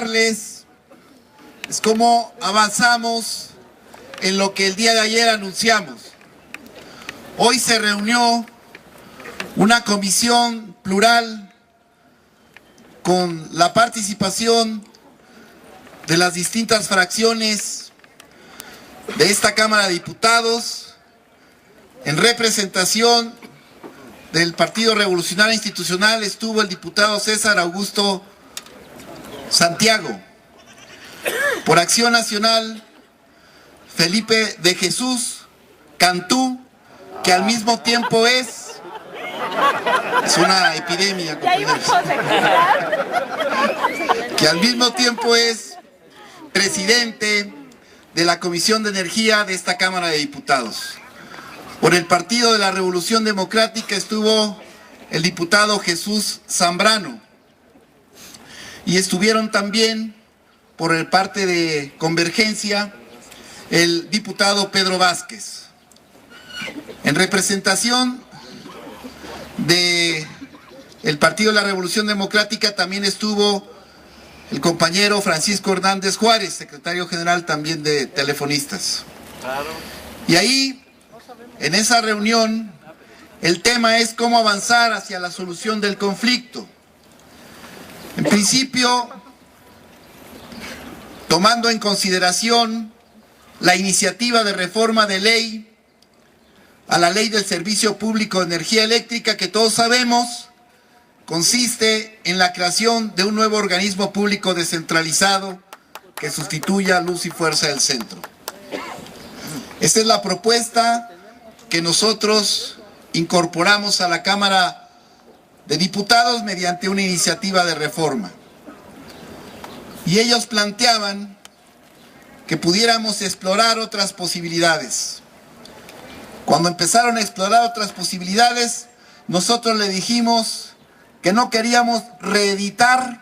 contarles es cómo avanzamos en lo que el día de ayer anunciamos. Hoy se reunió una comisión plural con la participación de las distintas fracciones de esta Cámara de Diputados, en representación del Partido Revolucionario Institucional estuvo el diputado César Augusto Santiago. Por Acción Nacional, Felipe de Jesús Cantú, que al mismo tiempo es una epidemia, compañeros, que al mismo tiempo es presidente de la Comisión de Energía de esta Cámara de Diputados. Por el Partido de la Revolución Democrática estuvo el diputado Jesús Zambrano. Y estuvieron también, por el parte de Convergencia, el diputado Pedro Vázquez. En representación del Partido de la Revolución Democrática también estuvo el compañero Francisco Hernández Juárez, secretario general también de Telefonistas. Y ahí, en esa reunión, el tema es cómo avanzar hacia la solución del conflicto. En principio, tomando en consideración la iniciativa de reforma de ley a la Ley del Servicio Público de Energía Eléctrica, que todos sabemos consiste en la creación de un nuevo organismo público descentralizado que sustituya a Luz y Fuerza del Centro. Esta es la propuesta que nosotros incorporamos a la Cámara de Diputados mediante una iniciativa de reforma. Y ellos planteaban que pudiéramos explorar otras posibilidades. Cuando empezaron a explorar otras posibilidades, nosotros le dijimos que no queríamos reeditar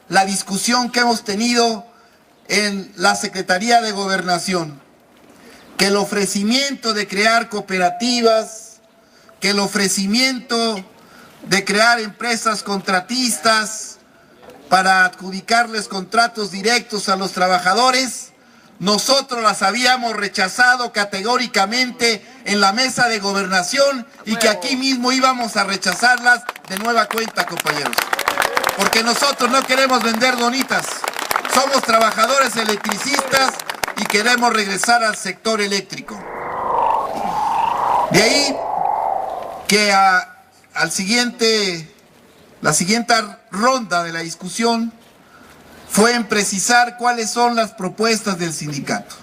la discusión que hemos tenido en la Secretaría de Gobernación, que el ofrecimiento de crear cooperativas, que el ofrecimiento de crear empresas contratistas para adjudicarles contratos directos a los trabajadores, nosotros las habíamos rechazado categóricamente en la mesa de gobernación y que aquí mismo íbamos a rechazarlas de nueva cuenta, compañeros. Porque nosotros no queremos vender donitas, somos trabajadores electricistas y queremos regresar al sector eléctrico. De ahí que la siguiente ronda de la discusión fue en precisar cuáles son las propuestas del sindicato.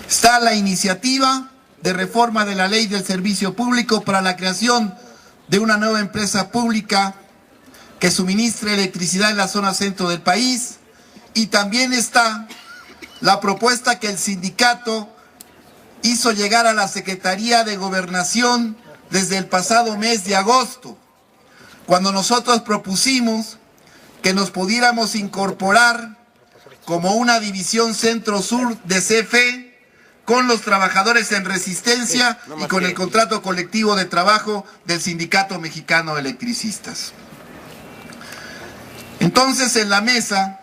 Está la iniciativa de reforma de la Ley del Servicio Público para la creación de una nueva empresa pública que suministre electricidad en la zona centro del país, y también está la propuesta que el sindicato hizo llegar a la Secretaría de Gobernación desde el pasado mes de agosto, cuando nosotros propusimos que nos pudiéramos incorporar como una división centro-sur de CFE con los trabajadores en resistencia y con el contrato colectivo de trabajo del Sindicato Mexicano de Electricistas. Entonces, en la mesa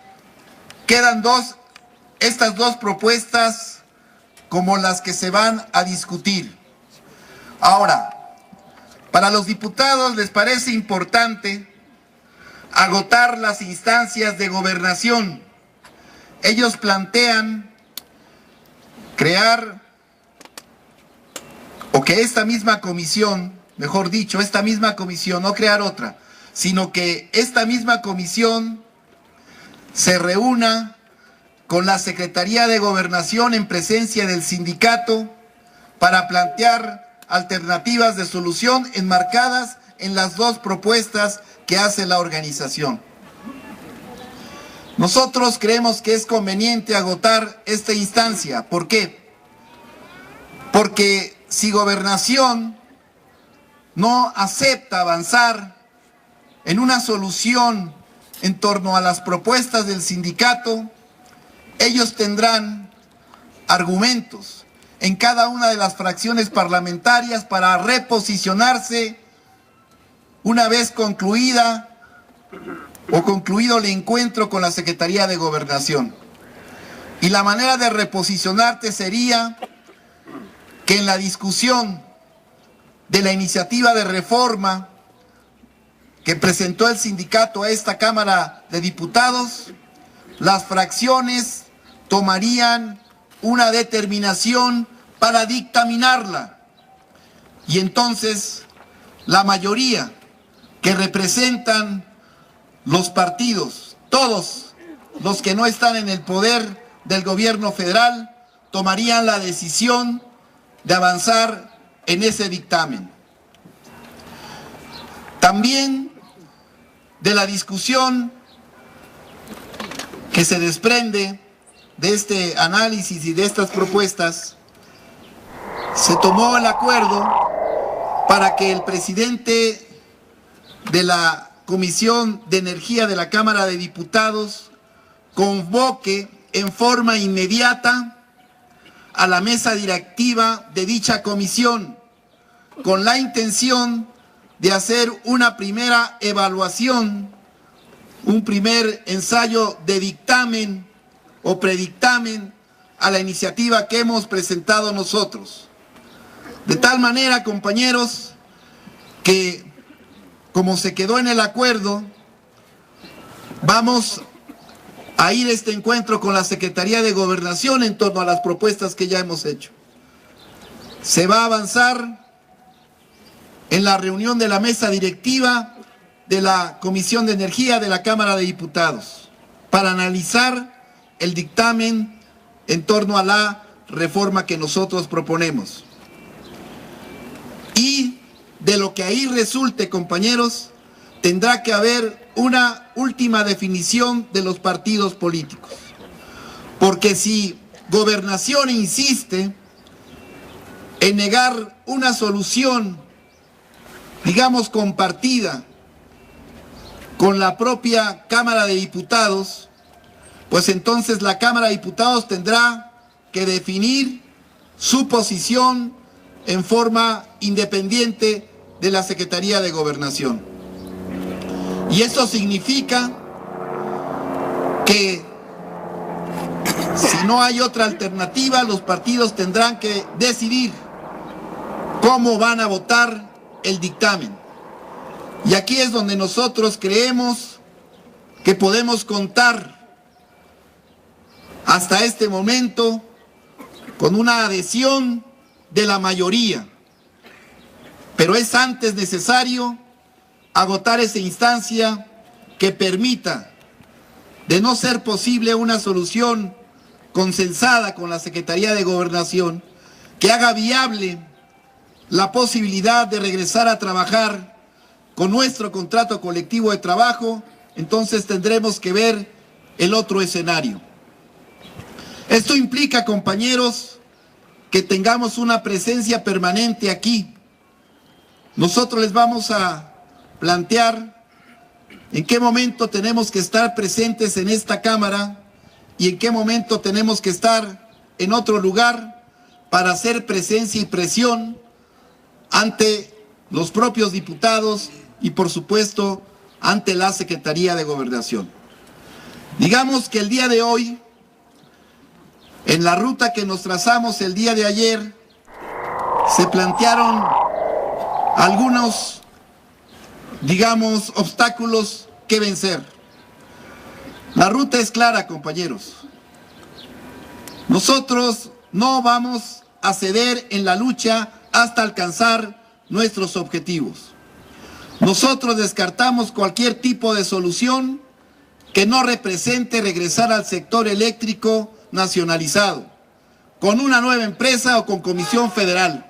quedan estas dos propuestas como las que se van a discutir. Ahora, para los diputados les parece importante agotar las instancias de gobernación. Ellos plantean crear, o que esta misma comisión, mejor dicho, esta misma comisión, no crear otra, sino que esta misma comisión se reúna con la Secretaría de Gobernación en presencia del sindicato para plantear alternativas de solución enmarcadas en las dos propuestas que hace la organización. Nosotros creemos que es conveniente agotar esta instancia. ¿Por qué? Porque si Gobernación no acepta avanzar en una solución en torno a las propuestas del sindicato, ellos tendrán argumentos en cada una de las fracciones parlamentarias para reposicionarse una vez concluida o concluido el encuentro con la Secretaría de Gobernación. Y la manera de reposicionarte sería que en la discusión de la iniciativa de reforma que presentó el sindicato a esta Cámara de Diputados, las fracciones tomarían una determinación para dictaminarla. Y entonces la mayoría que representan los partidos, todos los que no están en el poder del gobierno federal, tomarían la decisión de avanzar en ese dictamen. También de la discusión que se desprende de este análisis y de estas propuestas, se tomó el acuerdo para que el presidente de la Comisión de Energía de la Cámara de Diputados convoque en forma inmediata a la mesa directiva de dicha comisión, con la intención de hacer una primera evaluación, un primer ensayo de dictamen o predictamen a la iniciativa que hemos presentado nosotros. De tal manera, compañeros, que como se quedó en el acuerdo, vamos a ir a este encuentro con la Secretaría de Gobernación en torno a las propuestas que ya hemos hecho. Se va a avanzar en la reunión de la mesa directiva de la Comisión de Energía de la Cámara de Diputados para analizar el dictamen en torno a la reforma que nosotros proponemos. Y de lo que ahí resulte, compañeros, tendrá que haber una última definición de los partidos políticos. Porque si Gobernación insiste en negar una solución, digamos, compartida con la propia Cámara de Diputados, pues entonces la Cámara de Diputados tendrá que definir su posición en forma independiente de la Secretaría de Gobernación. Y eso significa que si no hay otra alternativa, los partidos tendrán que decidir cómo van a votar el dictamen. Y aquí es donde nosotros creemos que podemos contar hasta este momento con una adhesión de la mayoría. Pero es antes necesario agotar esa instancia que permita, de no ser posible una solución consensada con la Secretaría de Gobernación, que haga viable la posibilidad de regresar a trabajar con nuestro contrato colectivo de trabajo. Entonces tendremos que ver el otro escenario. Esto implica, compañeros, que tengamos una presencia permanente aquí. Nosotros les vamos a plantear en qué momento tenemos que estar presentes en esta Cámara y en qué momento tenemos que estar en otro lugar para hacer presencia y presión ante los propios diputados y, por supuesto, ante la Secretaría de Gobernación. Digamos que el día de hoy, en la ruta que nos trazamos el día de ayer, se plantearon algunos, digamos, obstáculos que vencer. La ruta es clara, compañeros. Nosotros no vamos a ceder en la lucha hasta alcanzar nuestros objetivos. Nosotros descartamos cualquier tipo de solución que no represente regresar al sector eléctrico nacionalizado, con una nueva empresa o con comisión federal.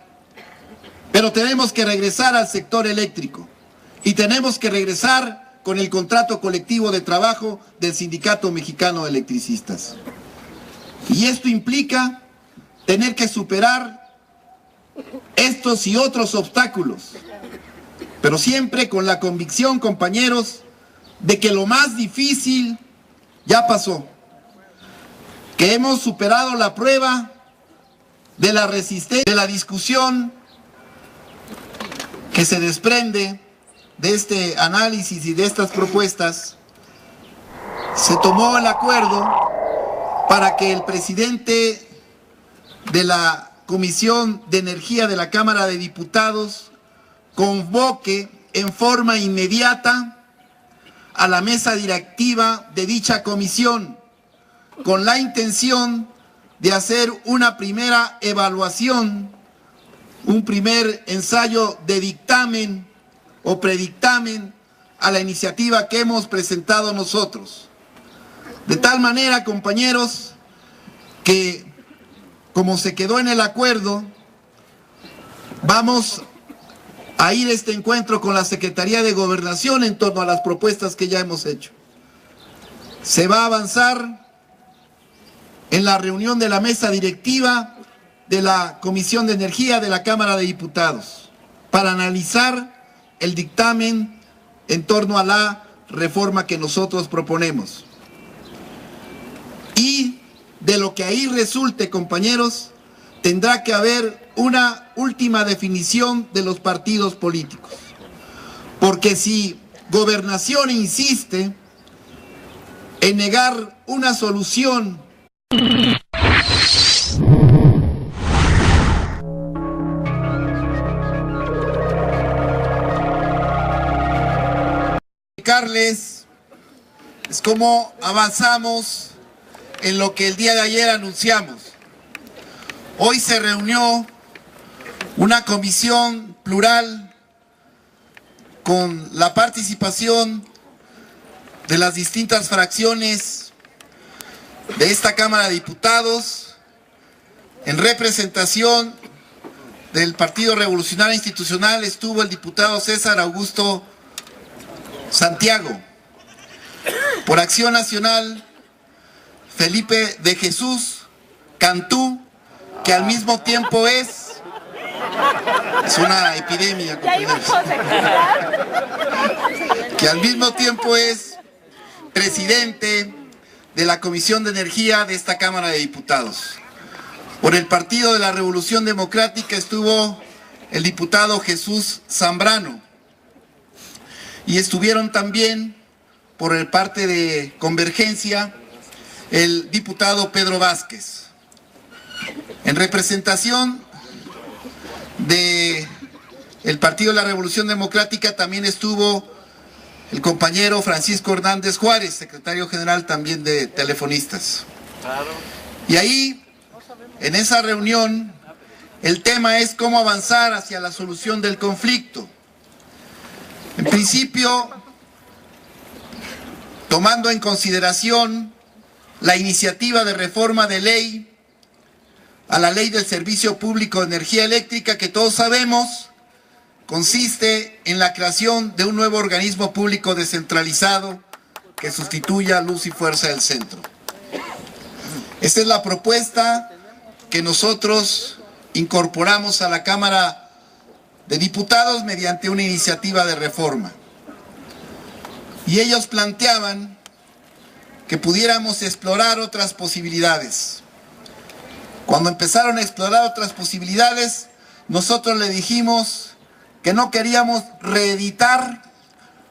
Pero tenemos que regresar al sector eléctrico y tenemos que regresar con el contrato colectivo de trabajo del Sindicato Mexicano de Electricistas. Y esto implica tener que superar estos y otros obstáculos, pero siempre con la convicción, compañeros, de que lo más difícil ya pasó, que hemos superado la prueba de la resistencia, de la discusión que se desprende de este análisis y de estas propuestas, se tomó el acuerdo para que el presidente de la Comisión de Energía de la Cámara de Diputados convoque en forma inmediata a la mesa directiva de dicha comisión con la intención de hacer una primera evaluación, un primer ensayo de dictamen o predictamen a la iniciativa que hemos presentado nosotros. De tal manera, compañeros, que como se quedó en el acuerdo, vamos a ir a este encuentro con la Secretaría de Gobernación en torno a las propuestas que ya hemos hecho. Se va a avanzar en la reunión de la mesa directiva de la Comisión de Energía de la Cámara de Diputados para analizar el dictamen en torno a la reforma que nosotros proponemos. Y de lo que ahí resulte, compañeros, tendrá que haber una última definición de los partidos políticos. Porque si Gobernación insiste en negar una solución es como avanzamos en lo que el día de ayer anunciamos. Hoy se reunió una comisión plural con la participación de las distintas fracciones de esta Cámara de Diputados, en representación del Partido Revolucionario Institucional estuvo el diputado César Augusto Santiago. Por Acción Nacional, Felipe de Jesús Cantú, que al mismo tiempo es una epidemia, compañeros, que al mismo tiempo es presidente de la Comisión de Energía de esta Cámara de Diputados. Por el Partido de la Revolución Democrática estuvo el diputado Jesús Zambrano. Y estuvieron también, por el parte de Convergencia, el diputado Pedro Vázquez. En representación del Partido de la Revolución Democrática también estuvo el compañero Francisco Hernández Juárez, secretario general también de Telefonistas. Y ahí, en esa reunión, el tema es cómo avanzar hacia la solución del conflicto. En principio, tomando en consideración la iniciativa de reforma de ley a la Ley del Servicio Público de Energía Eléctrica, que todos sabemos consiste en la creación de un nuevo organismo público descentralizado que sustituya a Luz y Fuerza del Centro. Esta es la propuesta que nosotros incorporamos a la Cámara de Diputados mediante una iniciativa de reforma. Y ellos planteaban que pudiéramos explorar otras posibilidades. Cuando empezaron a explorar otras posibilidades, nosotros le dijimos que no queríamos reeditar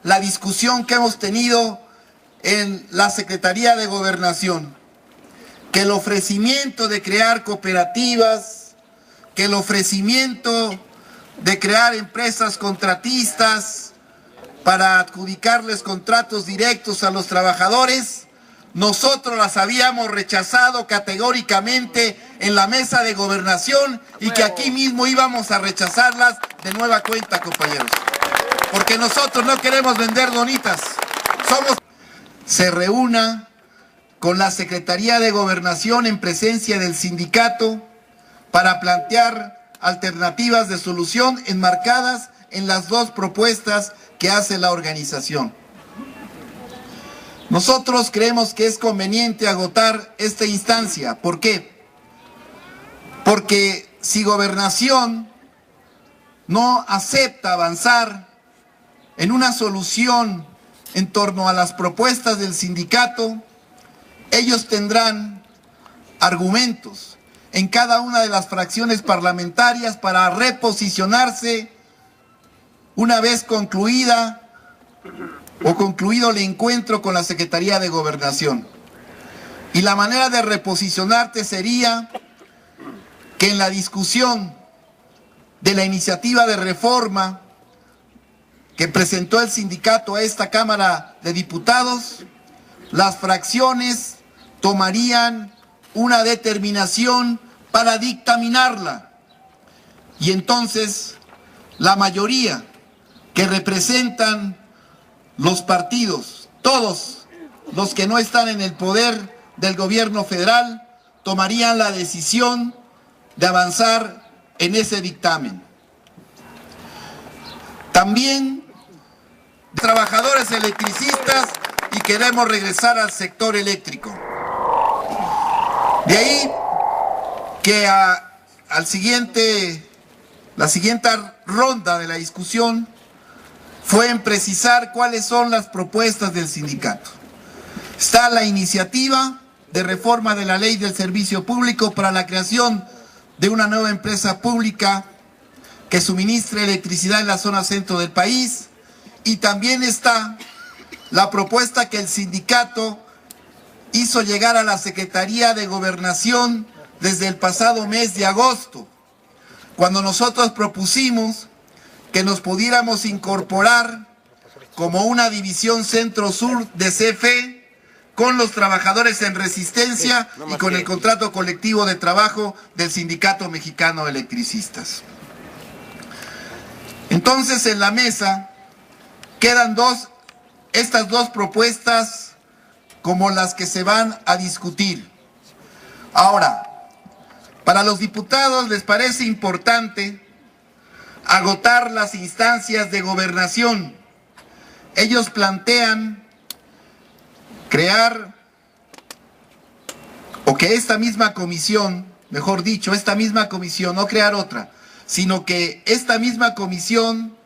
la discusión que hemos tenido en la Secretaría de Gobernación, que el ofrecimiento de crear cooperativas, que el ofrecimiento de crear empresas contratistas para adjudicarles contratos directos a los trabajadores, nosotros las habíamos rechazado categóricamente en la mesa de gobernación y que aquí mismo íbamos a rechazarlas de nueva cuenta, compañeros. Porque nosotros no queremos vender donitas. Se reúna con la Secretaría de Gobernación en presencia del sindicato para plantear alternativas de solución enmarcadas en las dos propuestas que hace la organización. Nosotros creemos que es conveniente agotar esta instancia. ¿Por qué? Porque si Gobernación no acepta avanzar en una solución en torno a las propuestas del sindicato, ellos tendrán argumentos en cada una de las fracciones parlamentarias para reposicionarse una vez concluida o concluido el encuentro con la Secretaría de Gobernación. Y la manera de reposicionarte sería que en la discusión de la iniciativa de reforma que presentó el sindicato a esta Cámara de Diputados, las fracciones tomarían una determinación para dictaminarla. Y entonces la mayoría que representan los partidos, todos los que no están en el poder del gobierno federal, tomarían la decisión de avanzar en ese dictamen. También trabajadores electricistas y queremos regresar al sector eléctrico. De ahí que la siguiente ronda de la discusión fue en precisar cuáles son las propuestas del sindicato. Está la iniciativa de reforma de la Ley del Servicio Público para la creación de una nueva empresa pública que suministre electricidad en la zona centro del país, y también está la propuesta que el sindicato hizo llegar a la Secretaría de Gobernación desde el pasado mes de agosto, cuando nosotros propusimos que nos pudiéramos incorporar como una división centro-sur de CFE con los trabajadores en resistencia y con el contrato colectivo de trabajo del Sindicato Mexicano de Electricistas. Entonces, en la mesa quedan estas dos propuestas como las que se van a discutir. Ahora, para los diputados les parece importante agotar las instancias de gobernación. Ellos plantean crear, o que esta misma comisión, mejor dicho, esta misma comisión, no crear otra, sino que esta misma comisión